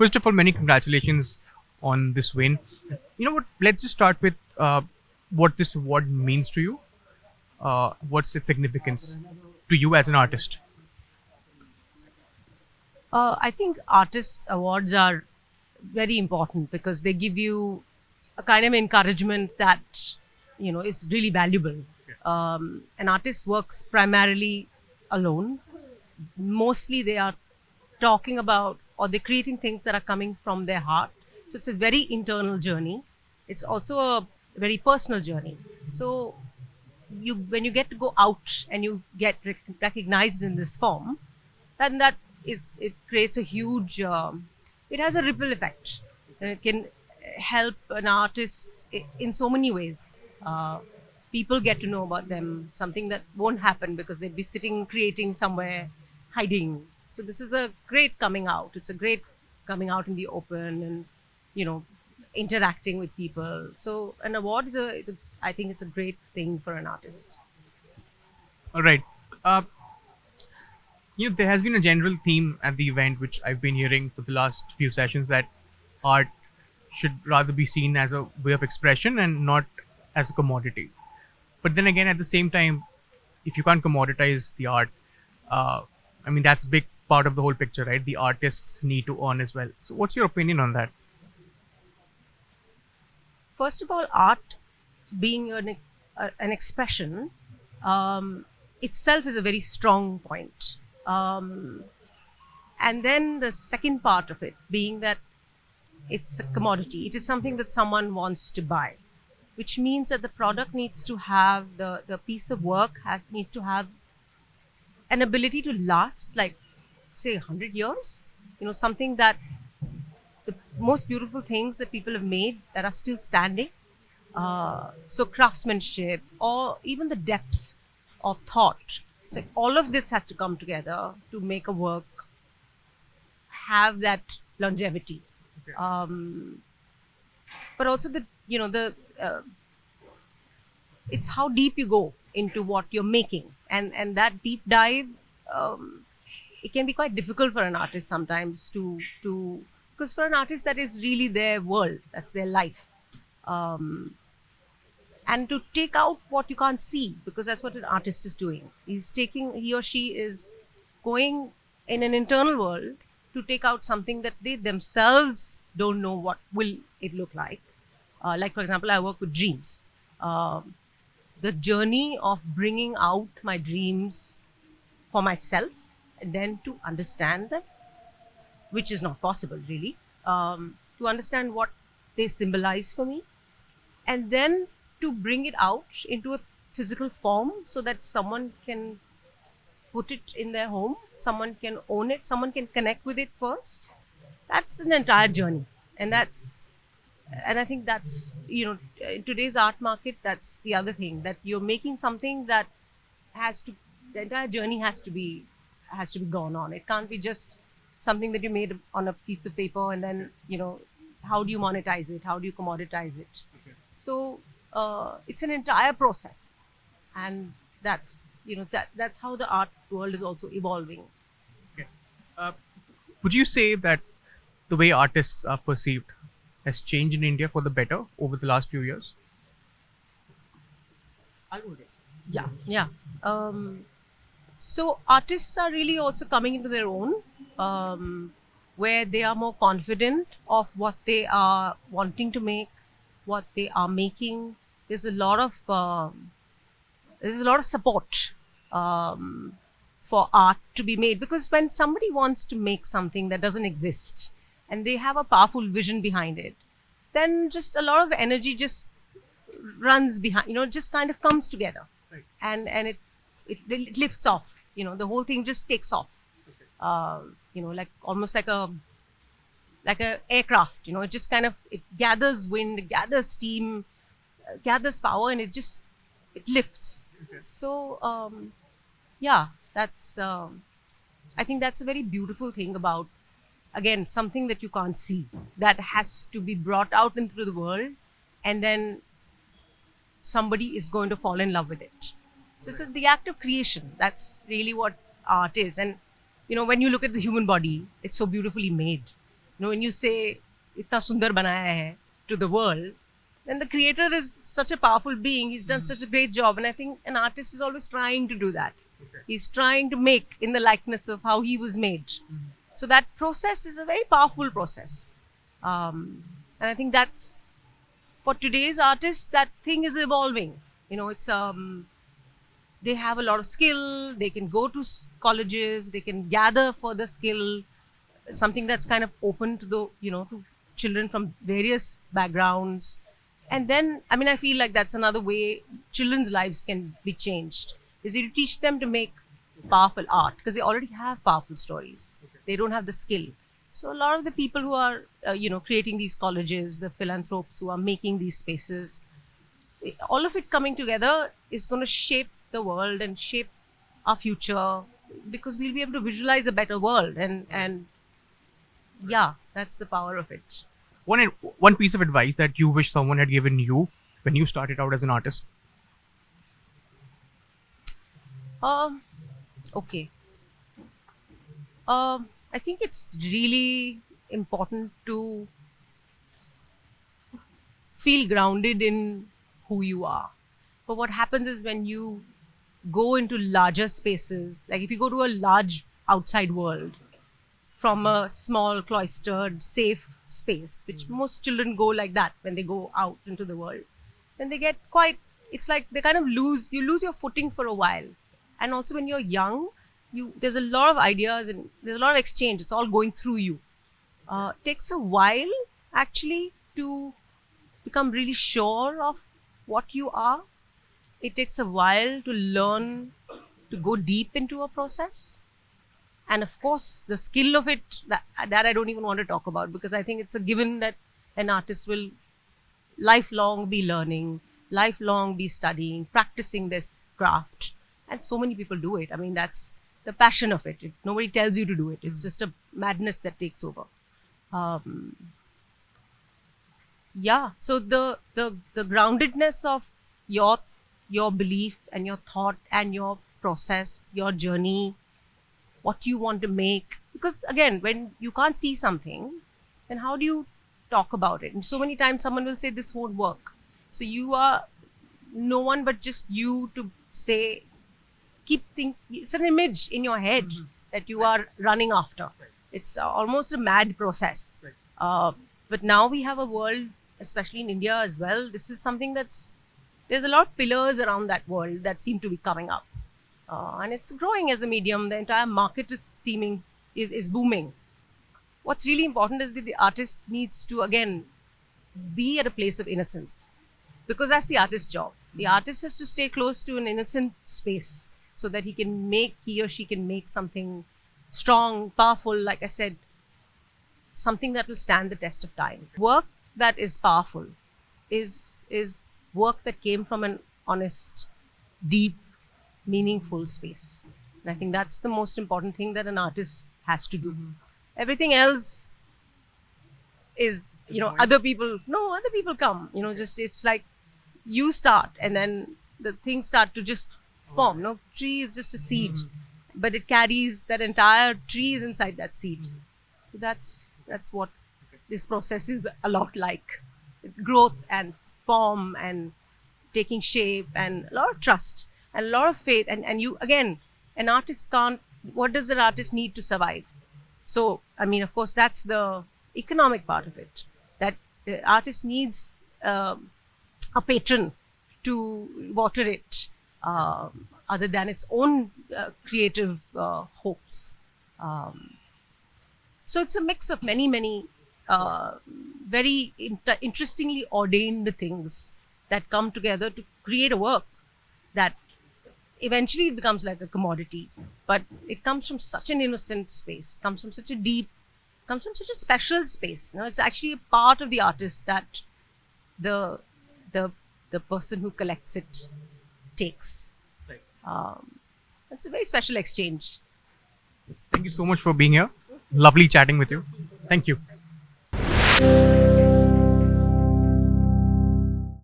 First of all, many congratulations on this win. You know what? Let's just start with what this award means to you. What's its significance to you as an artist? I think artists' awards are very important because they give you a kind of encouragement that is really valuable. An artist works primarily alone. Mostly, they are talking about or they're creating things that are coming from their heart. So it's a very internal journey. It's also a very personal journey. So you when you get to go out and you get recognized in this form, then it creates a huge it has a ripple effect. It can help an artist in so many ways. People get to know about them, something that won't happen because they'd be sitting creating somewhere hiding. So this is a great coming out. It's a great coming out in the open and you know interacting with people. So an award is I think it's a great thing for an artist. All right. Uh, there has been a general theme at the event, which I've been hearing for the last few sessions, that art should rather be seen as a way of expression and not as a commodity. But then again, at the same time, if you can't commoditize the art, uh, I mean, that's a big part of the whole picture, right? The artists need to earn as well. So, what's your opinion on that? First of all, art being an expression itself is a very strong point. And then the second part of it being that it's a commodity. It is something that someone wants to buy, which means that the product needs to have the piece of work needs to have an ability to last, like say 100 years. Something that the most beautiful things that people have made that are still standing. So craftsmanship or even the depth of thought. So all of this has to come together to make a work have that longevity. Okay. But also it's how deep you go into what you're making, and that deep dive. It can be quite difficult for an artist sometimes to because for an artist that is really their world, that's their life. And to take out what you can't see, because that's what an artist is doing. He or she is going in an internal world to take out something that they themselves don't know what will it look like. Like for example, I work with dreams. The journey of bringing out my dreams for myself and then to understand them, which is not possible really, to understand what they symbolize for me, and then to bring it out into a physical form so that someone can put it in their home, someone can own it, someone can connect with it first. That's an entire journey. And I think that's, in today's art market, that's the other thing, that you're making something that the entire journey has to be gone on. It can't be just something that you made on a piece of paper and then, how do you monetize it? How do you commoditize it? Okay. So it's an entire process. And that's, that's how the art world is also evolving. Okay. Would you say that the way artists are perceived has changed in India for the better over the last few years? I'll go there. Yeah. So artists are really also coming into their own, where they are more confident of what they are wanting to make, what they are making. There's a lot of support for art to be made, because when somebody wants to make something that doesn't exist and they have a powerful vision behind it, then just a lot of energy just runs behind, it just kind of comes together. Right. And it lifts off, the whole thing just takes off. Okay. Like almost like a aircraft, it just kind of, it gathers wind, it gathers steam, gathers power, and it lifts. Okay. So yeah, that's I think that's a very beautiful thing about, again, something that you can't see, that has to be brought out into the world, and then somebody is going to fall in love with it. So it's the act of creation. That's really what art is. And when you look at the human body, it's so beautifully made. when you say "itna sundar banaya hai" to the world, then the creator is such a powerful being. He's done such a great job, and I think an artist is always trying to do that. He's trying to make in the likeness of how he was made. So that process is a very powerful process, and I think that's for today's artists. That thing is evolving. It's they have a lot of skill. They can go to colleges. They can gather further skill. Something that's kind of open to the to children from various backgrounds. And then I feel like that's another way children's lives can be changed, is you teach them to make powerful art, because they already have powerful stories. They don't have the skill. So a lot of the people who are creating these colleges, the philanthropes who are making these spaces, all of it coming together is going to shape the world and shape our future, because we'll be able to visualize a better world. And yeah, that's the power of it. One piece of advice that you wish someone had given you when you started out as an artist. um okay I think it's really important to feel grounded in who you are. But what happens is, when you go into larger spaces, like if you go to a large outside world from a small cloistered safe space, which most children go like that when they go out into the world, then they get quite, it's like they kind of lose your footing for a while. And also when you're young, there's a lot of ideas and there's a lot of exchange. It's all going through you. Takes a while actually to become really sure of what you are. It takes a while to learn to go deep into a process. And of course, the skill of it, that I don't even want to talk about, because I think it's a given that an artist will lifelong be learning, lifelong be studying, practicing this craft. And so many people do it. That's the passion of it. Nobody tells you to do it. It's just a madness that takes over. Yeah. So the groundedness of your belief and your thought and your process, your journey, what you want to make. Because again, when you can't see something, then how do you talk about it? And so many times someone will say this won't work. So you are no one but just you to say, it's an image in your head that you are running after. It's almost a mad process. But now we have a world, especially in India as well. This is something there's a lot of pillars around that world that seem to be coming up. And it's growing as a medium. The entire market is booming. What's really important is that the artist needs to, again, be at a place of innocence, because that's the artist's job. The artist has to stay close to an innocent space so that he or she can make something strong, powerful, like I said, something that will stand the test of time. Work that is powerful is work that came from an honest, deep, meaningful space. And I think that's the most important thing that an artist has to do. Everything else is, other people come, just, it's like you start and then the things start to just form. Tree is just a seed, but it carries that entire tree is inside that seed. So that's what this process is a lot like. Growth and form and taking shape, and a lot of trust and a lot of faith. And you, again, an artist can't, what does an artist need to survive? So, of course, that's the economic part of it. That the artist needs a patron to water it, other than its own creative hopes. So it's a mix of many very interestingly ordained things that come together to create a work that eventually it becomes like a commodity. But it comes from such an innocent space, comes from such a special space. It's actually a part of the artist that the person who collects it takes. Right. It's a very special exchange. Thank you so much for being here. Lovely chatting with you. Thank you.